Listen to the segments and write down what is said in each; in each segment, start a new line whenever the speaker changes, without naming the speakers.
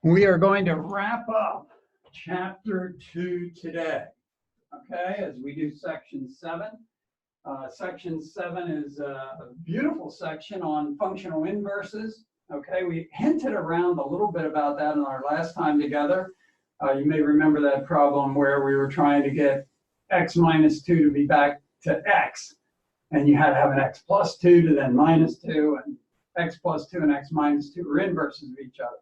We are going to wrap up chapter 2 today, okay, as we do section 7. Section 7 is a beautiful section on functional inverses. Okay, we hinted around a little bit about that in our last time together. You may remember that problem where we were trying to get x minus 2 to be back to x, and you had to have an x plus 2 to then minus 2, and x plus 2 and x minus 2 are inverses of each other.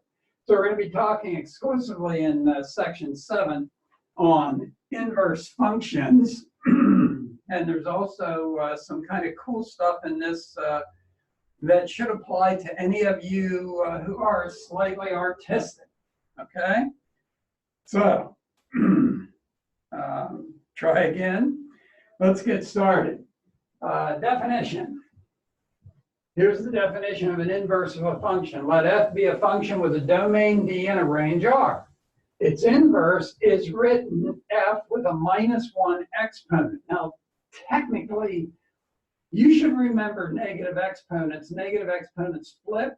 So we're going to be talking exclusively in section 7 on inverse functions. And there's also some kind of cool stuff in this that should apply to any of you who are slightly artistic. Okay? So, try again. Let's get started. Definition. Here's the definition of an inverse of a function. Let f be a function with a domain D and a range R. Its inverse is written f with a -1 exponent. Now, technically, you should remember negative exponents. Negative exponents flip,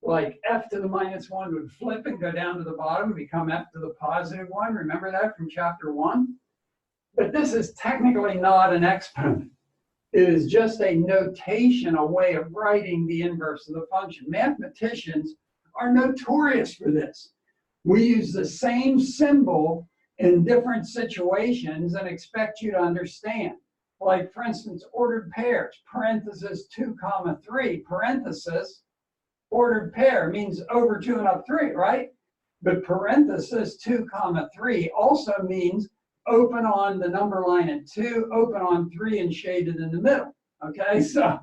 like f to the -1 would flip and go down to the bottom and become f to the +1. Remember that from chapter 1? But this is technically not an exponent. It is just a notation, a way of writing the inverse of the function. Mathematicians are notorious for this. We use the same symbol in different situations and expect you to understand. Like, for instance, ordered pairs, parenthesis 2 comma 3, parenthesis, ordered pair means over 2 and up 3, right? But parenthesis 2 comma 3 also means open on the number line at 2, open on 3, and shaded in the middle. Okay, so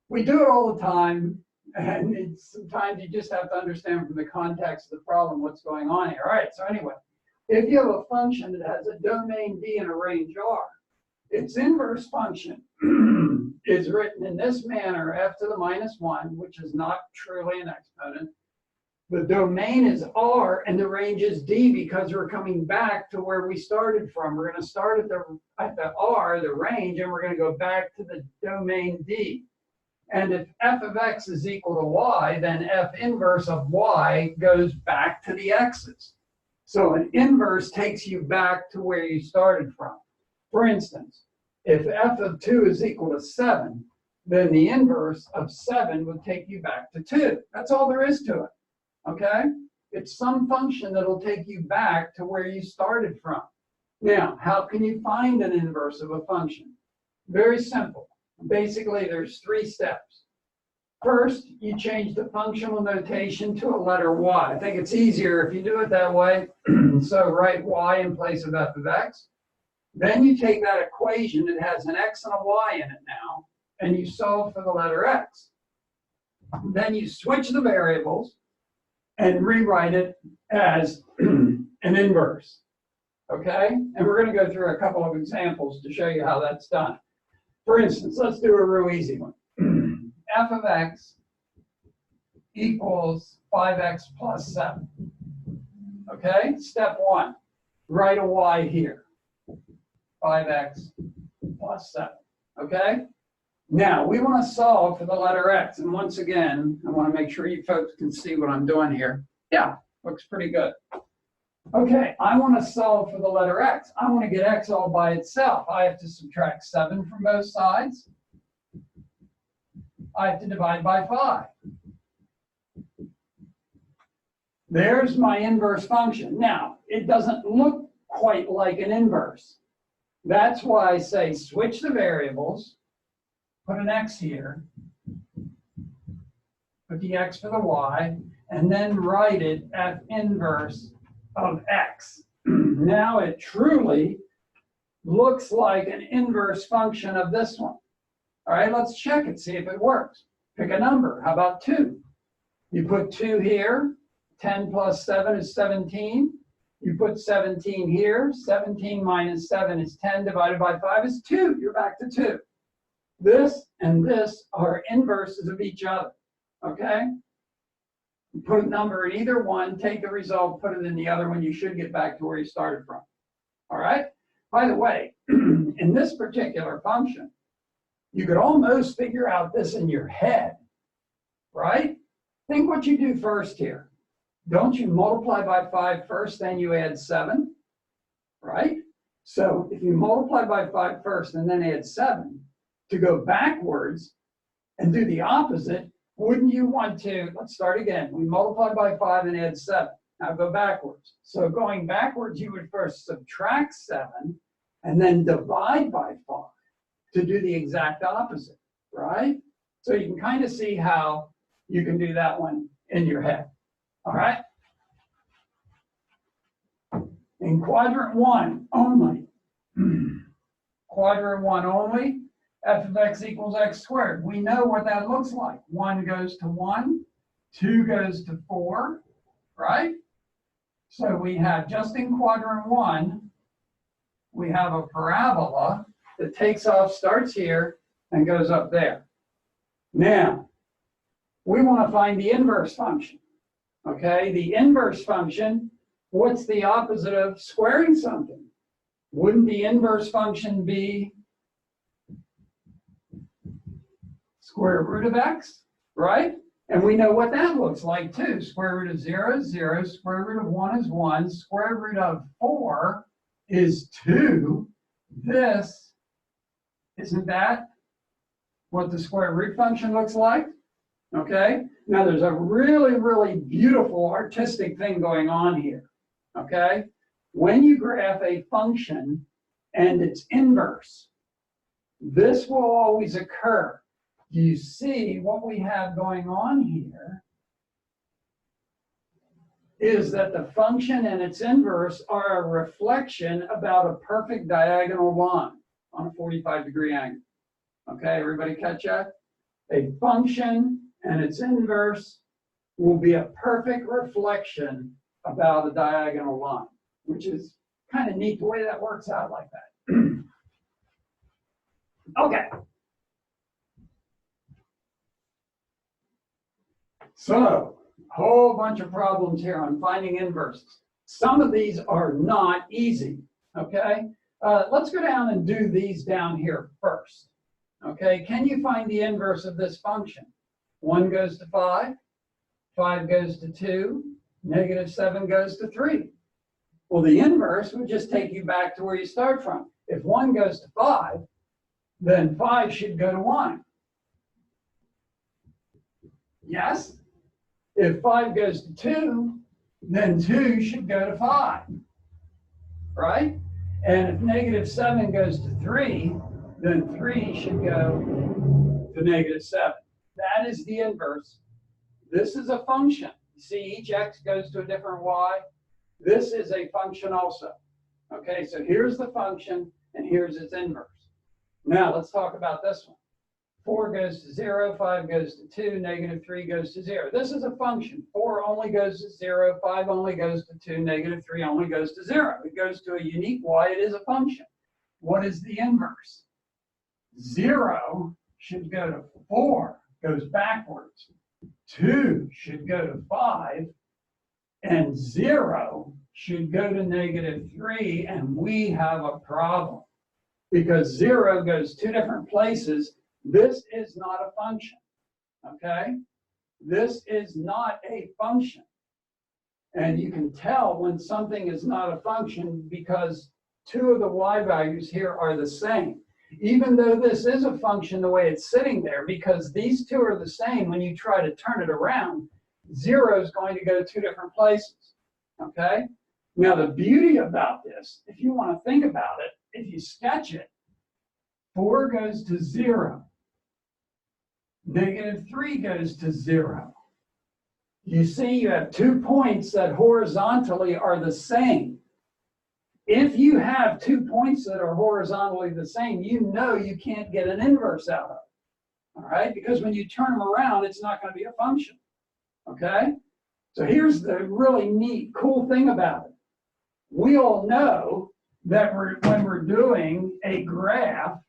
we do it all the time, and sometimes you just have to understand from the context of the problem what's going on here. All right, so anyway, if you have a function that has a domain D and a range R, its inverse function is written in this manner, f to the -1, which is not truly an exponent. The domain is R and the range is D because we're coming back to where we started from. We're going to start at the R, the range, and we're going to go back to the domain D. And if f of x is equal to y, then f inverse of y goes back to the x's. So an inverse takes you back to where you started from. For instance, if f of 2 is equal to 7, then the inverse of 7 would take you back to 2. That's all there is to it. Okay? It's some function that'll take you back to where you started from. Now, how can you find an inverse of a function? Very simple. Basically, there's 3 steps. First, you change the functional notation to a letter y. I think it's easier if you do it that way. So write y in place of f of x. Then you take that equation, it has an x and a y in it now, and you solve for the letter x. Then you switch the variables and rewrite it as an inverse. Okay? And we're going to go through a couple of examples to show you how that's done. For instance, let's do a real easy one. F of x equals 5x plus 7. Okay? Step 1, write a y here. 5x plus 7. Okay? Now, we want to solve for the letter x. And once again, I want to make sure you folks can see what I'm doing here. Yeah, looks pretty good. Okay, I want to solve for the letter x. I want to get x all by itself. I have to subtract 7 from both sides. I have to divide by 5. There's my inverse function. Now, it doesn't look quite like an inverse. That's why I say switch the variables. Put an x here, put the x for the y, and then write it f inverse of x. Now it truly looks like an inverse function of this one. All right, let's check it, see if it works. Pick a number. How about 2? You put 2 here. 10 plus 7 is 17. You put 17 here. 17 minus 7 is 10 divided by 5 is 2. You're back to 2. This and this are inverses of each other, okay? Put a number in either one, take the result, put it in the other one, you should get back to where you started from, all right? By the way, in this particular function, you could almost figure out this in your head, right? Think what you do first here. don't you multiply by 5 first, then you add 7, right? So if you multiply by 5 first and then add 7, to go backwards and do the opposite, wouldn't you want to, let's start again. We multiply by 5 and add 7. Now go backwards. So going backwards, you would first subtract 7 and then divide by 5 to do the exact opposite, right? So you can kind of see how you can do that one in your head, all right? In quadrant 1 only, quadrant 1 only, f of x equals x squared. We know what that looks like. 1 goes to 1, 2 goes to 4, right? So we have, just in quadrant 1, we have a parabola that takes off, starts here, and goes up there. Now, we want to find the inverse function, okay? The inverse function, what's the opposite of squaring something? Wouldn't the inverse function be square root of x, right? And we know what that looks like too. Square root of 0 is 0, square root of 1 is 1, square root of 4 is 2. This, isn't that what the square root function looks like? Okay, now there's a really, really beautiful artistic thing going on here, okay? When you graph a function and its inverse, this will always occur. Do you see what we have going on here is that the function and its inverse are a reflection about a perfect diagonal line on a 45-degree angle. Okay, everybody catch that? A function and its inverse will be a perfect reflection about a diagonal line, which is kind of neat the way that works out like that. Okay. So, a whole bunch of problems here on finding inverses. Some of these are not easy, okay? Let's go down and do these down here first, okay? Can you find the inverse of this function? 1 goes to 5, 5 goes to 2, negative 7 goes to 3. Well, the inverse would just take you back to where you start from. If 1 goes to 5, then 5 should go to 1. Yes? If 5 goes to 2, then 2 should go to 5, right? And if negative 7 goes to 3, then 3 should go to negative 7. That is the inverse. This is a function. You see, each x goes to a different y. This is a function also. Okay, so here's the function, and here's its inverse. Now, let's talk about this one. 4 goes to 0, 5 goes to 2, negative 3 goes to 0. This is a function. 4 only goes to 0, 5 only goes to 2, negative 3 only goes to 0. It goes to a unique y. It is a function. What is the inverse? 0 should go to 4, goes backwards. 2 should go to 5, and 0 should go to negative 3, and we have a problem. Because 0 goes 2 different places. This is not a function, okay? This is not a function. And you can tell when something is not a function because 2 of the y values here are the same. Even though this is a function the way it's sitting there, because these 2 are the same, when you try to turn it around, 0 is going to go 2 different places, okay? Now, the beauty about this, if you want to think about it, if you sketch it, 4 goes to 0. Negative 3 goes to 0. You see, you have 2 points that horizontally are the same. If you have 2 points that are horizontally the same, you know you can't get an inverse out of it. All right? Because when you turn them around, it's not going to be a function. Okay? So here's the really neat, cool thing about it. We all know that when we're doing a graph,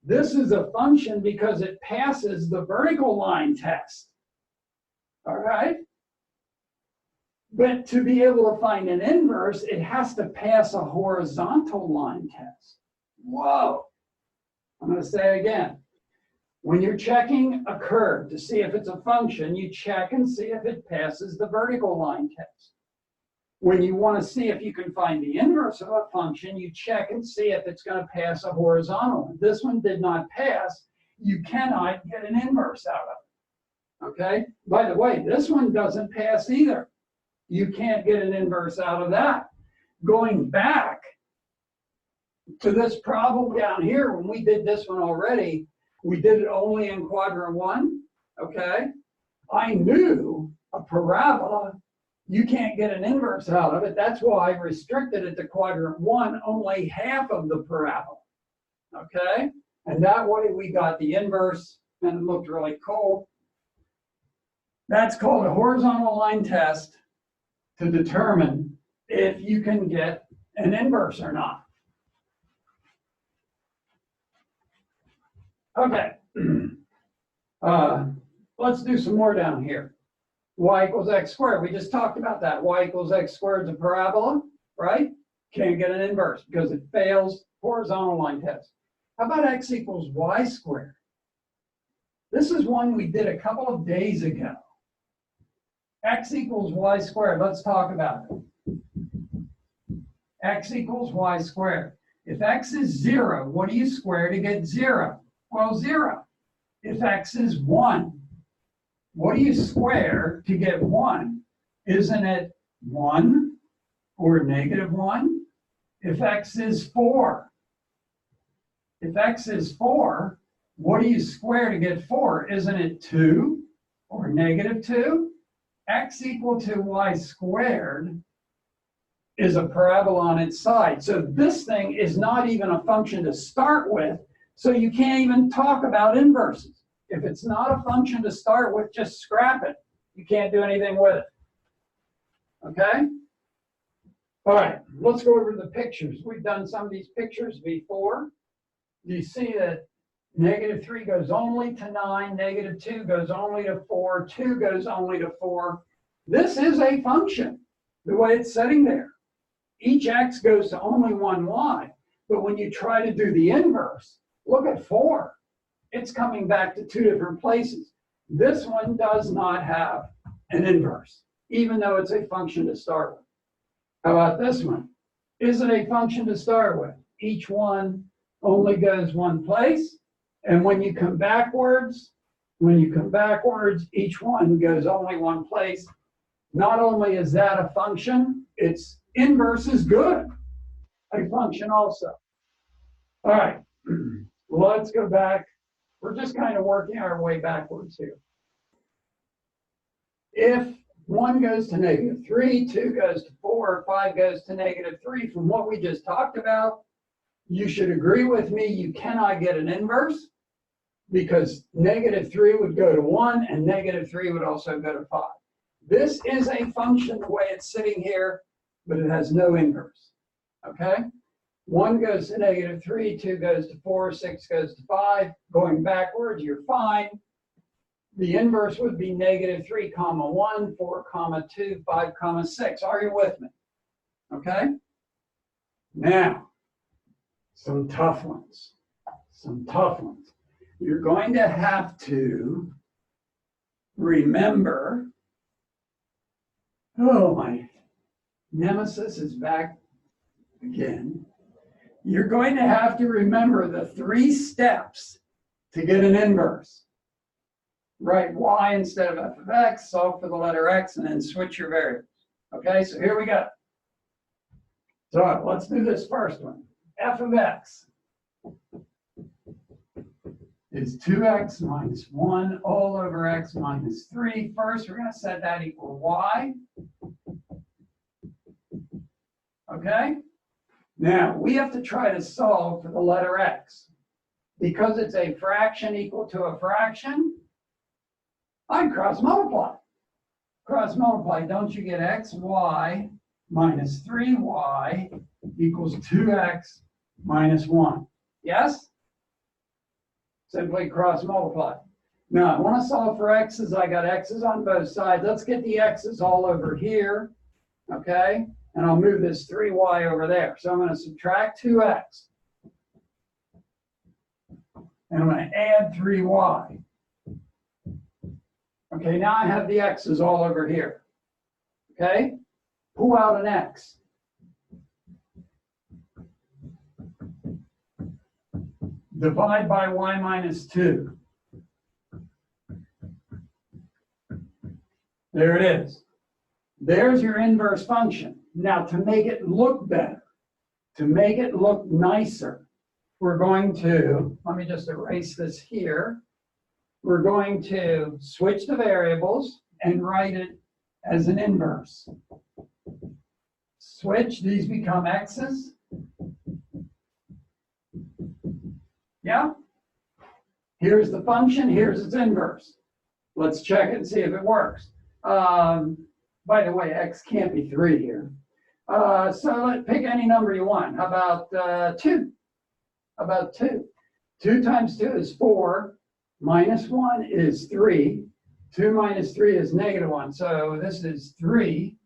this is a function because it passes the vertical line test. All right? But to be able to find an inverse, it has to pass a horizontal line test. Whoa. I'm going to say it again. When you're checking a curve to see if it's a function, you check and see if it passes the vertical line test. When you want to see if you can find the inverse of a function, you check and see if it's going to pass a horizontal one. This one did not pass. You cannot get an inverse out of it. Okay? By the way, this one doesn't pass either. You can't get an inverse out of that. Going back to this problem down here, when we did this one already, we did it only in quadrant 1, okay? I knew a parabola, you can't get an inverse out of it. That's why I restricted it to quadrant 1, only half of the parabola, okay? And that way we got the inverse, and it looked really cool. That's called a horizontal line test to determine if you can get an inverse or not. Okay, let's do some more down here. Y equals x squared. We just talked about that. Y equals x squared is a parabola, right? Can't get an inverse because it fails horizontal line test. How about x equals y squared? This is one we did a couple of days ago. X equals y squared. Let's talk about it. X equals y squared. If x is 0, what do you square to get 0? Well, 0. If x is 1, what do you square to get 1? Isn't it 1 or -1? If x is 4, what do you square to get 4? Isn't it 2 or -2? X equal to y squared is a parabola on its side. So this thing is not even a function to start with. So you can't even talk about inverses. If it's not a function to start with, just scrap it. You can't do anything with it. Okay? All right, let's go over the pictures. We've done some of these pictures before. You see that -3 goes only to 9, -2 goes only to 4, 2 goes only to 4. This is a function, the way it's sitting there. Each x goes to only one y. But when you try to do the inverse, look at 4. It's coming back to 2 different places. This one does not have an inverse, even though it's a function to start with. How about this one? Is it a function to start with? Each one only goes one place. And when you come backwards, each one goes only one place. Not only is that a function, its inverse is good. A function also. All right. Let's go back. We're just kind of working our way backwards here. If 1 goes to -3, 2 goes to 4, 5 goes to -3, from what we just talked about, you should agree with me, you cannot get an inverse because -3 would go to 1 and -3 would also go to 5. This is a function the way it's sitting here, but it has no inverse. Okay? 1 goes to -3, 2 goes to 4, 6 goes to 5. Going backwards, you're fine. The inverse would be -3, 1, 4, 2, 5, 6. Are you with me? Okay? Now, some tough ones. You're going to have to remember, oh, my nemesis is back again. You're going to have to remember the 3 steps to get an inverse. Write y instead of f of x, solve for the letter x, and then switch your variables. Okay, so here we go. So let's do this first one. F of x is 2x minus 1 all over x minus 3. First, we're going to set that equal y. Okay? Now, we have to try to solve for the letter x. Because it's a fraction equal to a fraction, I cross multiply. Cross multiply, don't you get xy minus 3y equals 2x minus 1? Yes? Simply cross multiply. Now, I want to solve for x's. I got x's on both sides. Let's get the x's all over here, okay? And I'll move this 3y over there. So I'm going to subtract 2x. and I'm going to add 3y. Okay, now I have the x's all over here. Okay, pull out an x. Divide by y minus 2. There it is. There's your inverse function. Now, to make it look better, to make it look nicer, we're going to, let me just erase this here. We're going to switch the variables and write it as an inverse. Switch, these become x's. Yeah? Here's the function, here's its inverse. Let's check it and see if it works. By the way, x can't be 3 here. So let's pick any number you want. How about 2? How about 2? 2 times 2 is 4. Minus 1 is 3. 2 minus 3 is negative 1. So this is 3.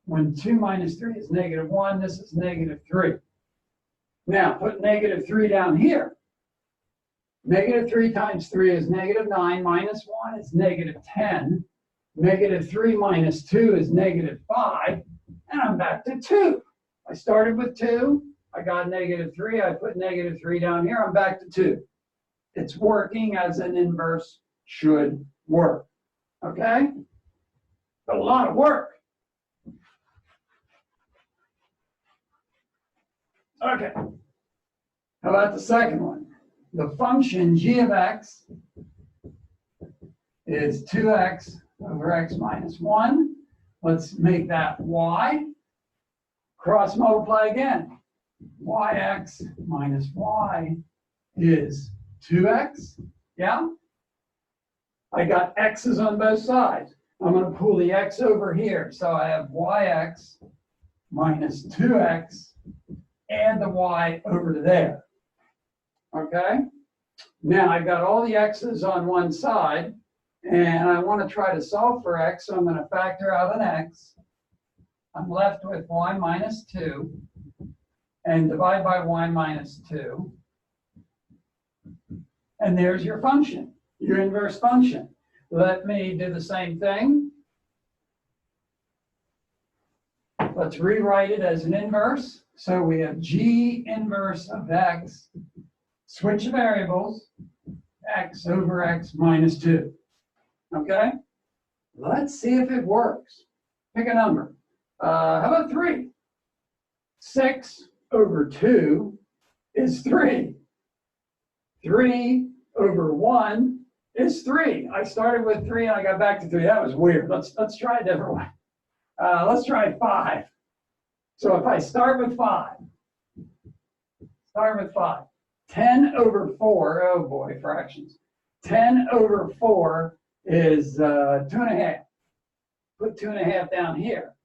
When 2 minus 3 is negative 1, this is negative 3. Now, put negative 3 down here. Negative 3 times 3 is negative 9. Minus 1 is negative 10. Negative 3 minus 2 is negative 5. And I'm back to 2. I started with 2. I got negative 3. I put negative 3 down here. I'm back to 2. It's working as an inverse should work. Okay? But a lot of work. Okay. How about the second one? The function g of x is 2x over x minus 1. Let's make that y. Cross multiply again. Yx minus y is 2x. Yeah? I got x's on both sides. I'm going to pull the x over here. So I have yx minus 2x and the y over to there. Okay? Now I've got all the x's on one side, and I want to try to solve for x, so I'm going to factor out an x. I'm left with y minus 2, and divide by y minus 2. And there's your function, your inverse function. Let me do the same thing. Let's rewrite it as an inverse. So we have g inverse of x, switch variables, x over x minus 2. Okay? Let's see if it works. Pick a number. How about 3? 6 over 2 is 3. 3 over 1 is 3. I started with 3 and I got back to 3. That was weird. Let's try a different one. Let's try 5. So if I start with 5, 10 over 4, oh boy, fractions. 10 over 4 is 2.5. Put 2.5 down here.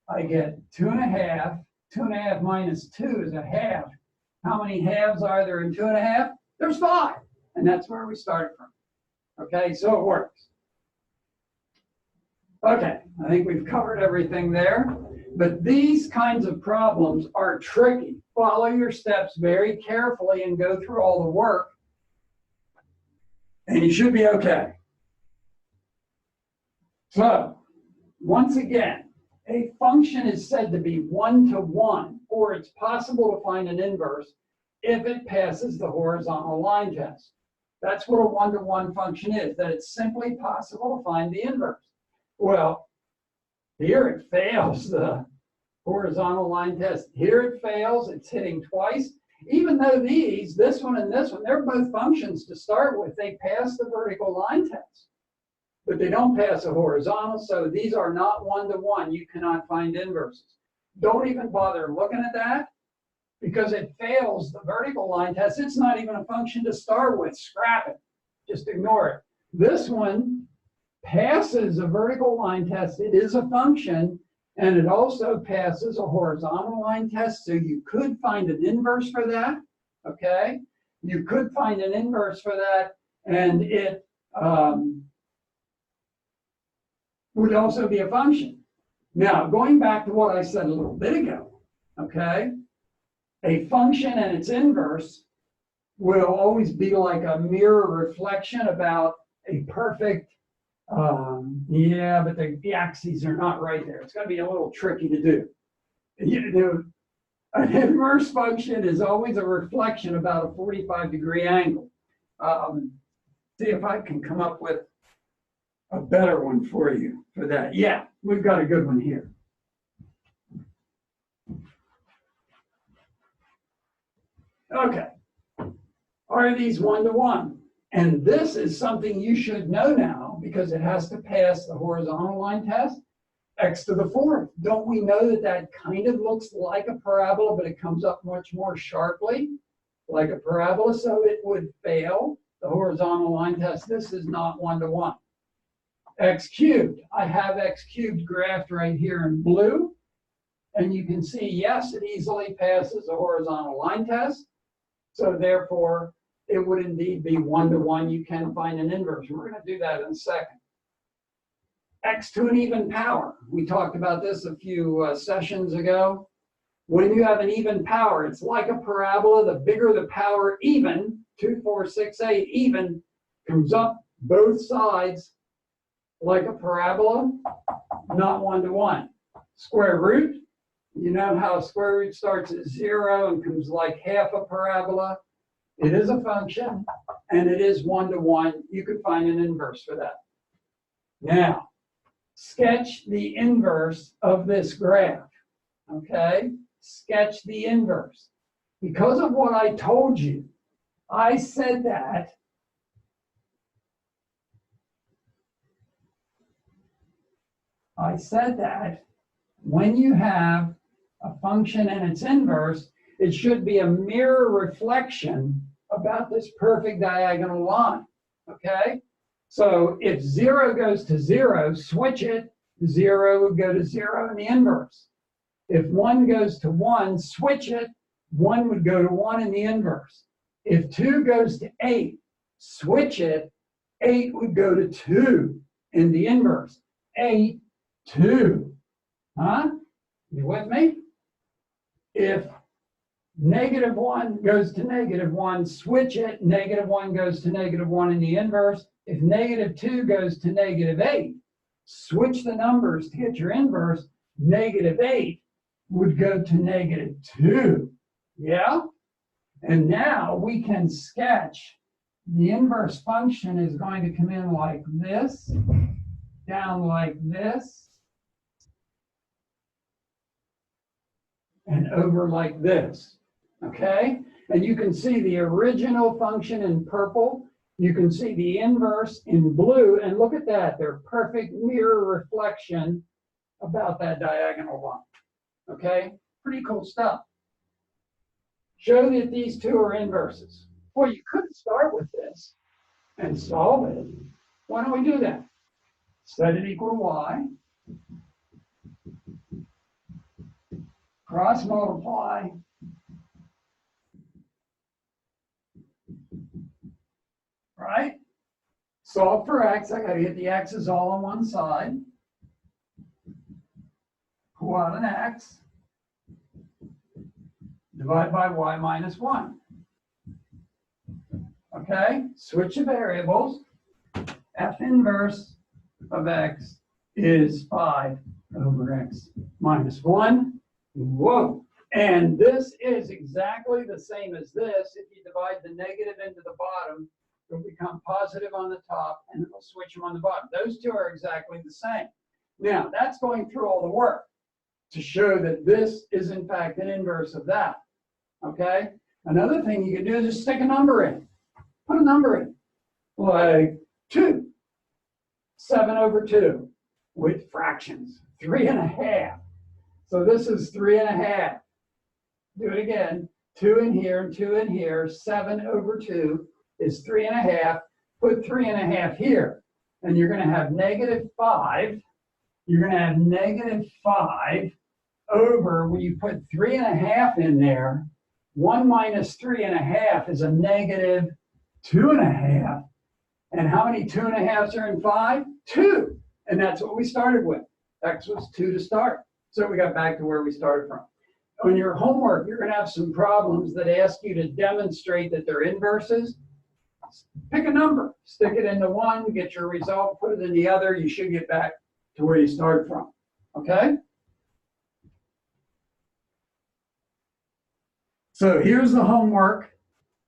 I get 2.5. 2.5 minus 2 is a half. How many halves are there in 2.5? There's 5. And that's where we started from. Okay, so it works. Okay, I think we've covered everything there. But these kinds of problems are tricky. Follow your steps very carefully and go through all the work, and you should be okay. So, once again, a function is said to be 1-to-1, or it's possible to find an inverse if it passes the horizontal line test. That's what a 1-to-1 function is, that it's simply possible to find the inverse. Well, here it fails the horizontal line test. Here it fails, it's hitting twice. Even though this one and this one, they're both functions to start with. They pass the vertical line test, but they don't pass a horizontal, so these are not 1-to-1. You cannot find inverses. Don't even bother looking at that because it fails the vertical line test. It's not even a function to start with. Scrap it. Just ignore it. This one passes a vertical line test. It is a function, and it also passes a horizontal line test, so you could find an inverse for that, okay? You could find an inverse for that, and it would also be a function. Now, going back to what I said a little bit ago, okay? A function and its inverse will always be like a mirror reflection about a perfect, yeah, but the axes are not right there. It's going to be a little tricky to do. An inverse function is always a reflection about a 45-degree angle. See if I can come up with a better one for you for that. Yeah, we've got a good one here. Okay. Are these one-to-one? And this is something you should know now because it has to pass the horizontal line test. X to the fourth. Don't we know that that kind of looks like a parabola, but it comes up much more sharply like a parabola, so it would fail the horizontal line test. This is not one-to-one. X cubed. I have X cubed graphed right here in blue. And you can see, yes, it easily passes the horizontal line test. So therefore, it would indeed be one-to-one. You can find an inverse. We're going to do that in a second. X to an even power. We talked about this a few sessions ago. When you have an even power, it's like a parabola. The bigger the power, even, 2, 4, 6, 8, even, comes up both sides like a parabola, not one-to-one. Square root. You know how square root starts at 0 and comes like half a parabola. It is a function, and it is one-to-one. You could find an inverse for that. Now, sketch the inverse of this graph, okay? Sketch the inverse. Because of what I told you, I said that when you have a function and its inverse, it should be a mirror reflection about this perfect diagonal line, okay? So if 0 goes to 0, switch it, 0 would go to 0 in the inverse. If 1 goes to 1, switch it, 1 would go to 1 in the inverse. If 2 goes to 8, switch it, 8 would go to 2 in the inverse. 8, 2. Huh? You with me? If -1 goes to -1, switch it, -1 goes to -1 in the inverse. If -2 goes to -8, switch the numbers to get your inverse. -8 would go to -2. Yeah? And now we can sketch. The inverse function is going to come in like this, down like this, and over like this, okay? And you can see the original function in purple. You can see the inverse in blue, and look at that. They're perfect mirror reflection about that diagonal line, okay? Pretty cool stuff. Show that these two are inverses. Well, you could start with this and solve it. Why don't we do that? Set it equal to y. Cross multiply. Right? Solve for x. I got to get the x's all on one side. Pull out an x. Divide by y minus 1. Okay? Switch the variables. F inverse of x is 5 over x minus 1. Whoa. And this is exactly the same as this. If you divide the negative into the bottom, it'll become positive on the top, and it'll switch them on the bottom. Those two are exactly the same. Now, that's going through all the work to show that this is, in fact, an inverse of that. Okay? Another thing you can do is just stick a number in. Put a number in. Like 2. 7 over 2 with fractions. 3.5. So this is 3.5. Do it again. 2 in here and 2 in here. 7 over 2 is 3.5. Put 3.5 here. And you're going to have -5. You're going to have -5 over, when you put 3.5 in there, 1 minus 3.5 is a -2.5. And how many 2.5s are in 5? 2. And that's what we started with. X was 2 to start. So we got back to where we started from. On your homework, you're going to have some problems that ask you to demonstrate that they're inverses. Pick a number, stick it into one, get your result, put it in the other. You should get back to where you start from. Okay? So here's the homework.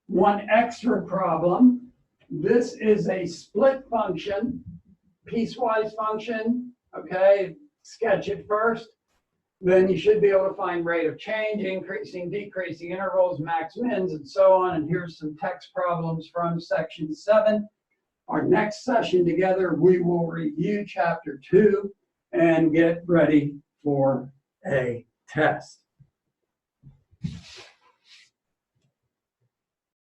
One extra problem. This is a split function, piecewise function. Okay? Sketch it first. Then you should be able to find rate of change, increasing, decreasing intervals, max mins, and so on. And here's some text problems from section 7. Our next session together, we will review chapter 2 and get ready for a test.